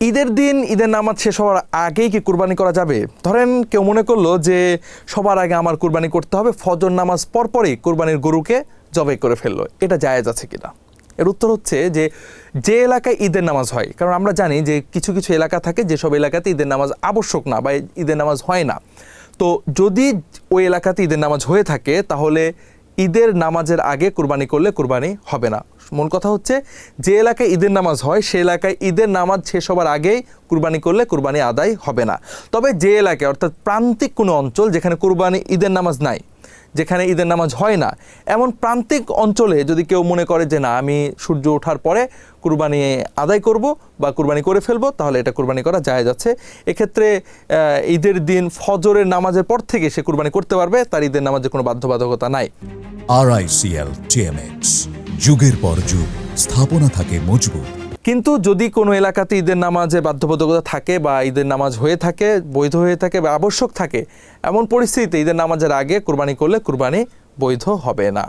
ঈদের দিন ঈদের নামাজ শেষ হওয়ার আগেই কি কুরবানি করা যাবে? ধরেন কেউ মনে করলো যে সবার আগে আমার কুরবানি করতে হবে, ফজর নামাজ পরপরই কুরবানির গরুকে জবাই করে ফেললো, এটা জায়েজ আছে কিনা? এর উত্তর হচ্ছে যে এলাকায় ঈদের নামাজ হয়, কারণ আমরা জানি যে কিছু কিছু এলাকা থাকে যেসব এলাকাতে ঈদের নামাজ আবশ্যক না বা ঈদের নামাজ হয় না। তো যদি ওই এলাকাতে ঈদের নামাজ হয়ে থাকে তাহলে ঈদের নামাজের আগে কুরবানি করলে কুরবানি হবে না। মূল কথা হচ্ছে যে এলাকায় ঈদের নামাজ হয় সে এলাকায় ঈদের নামাজ শেষ হবার আগেই কুরবানি করলে কুরবানি আদায় হবে না। তবে যে এলাকায় অর্থাৎ প্রান্তিক কোনো অঞ্চল যেখানে কুরবানি ঈদের নামাজ নাই, যেখানে ঈদের নামাজ হয় না, এমন প্রান্তিক অঞ্চলে যদি কেউ মনে করে যে না আমি সূর্য ওঠার পরে কুরবানি আদায় করব বা কুরবানি করে ফেলবো, তাহলে এটা কুরবানি করা জায়েজ আছে। এক্ষেত্রে ঈদের দিন ফজরের নামাজের পর থেকে সে কুরবানি করতে পারবে, তার ঈদের নামাজের কোনো বাধ্যবাধকতা নাই। RICL TMX, যুগের পর যুগ স্থাপনা থাকে মজবুত। কিন্তু যদি কোনো এলাকাতে ঈদের নামাজে বাধ্যবাধকতা থাকে বা ঈদের নামাজ হয়ে থাকে, বৈধ হয়ে থাকে বা আবশ্যক থাকে, এমন পরিস্থিতিতে ঈদের নামাজের আগে কুরবানি করলে কুরবানি বৈধ হবে না।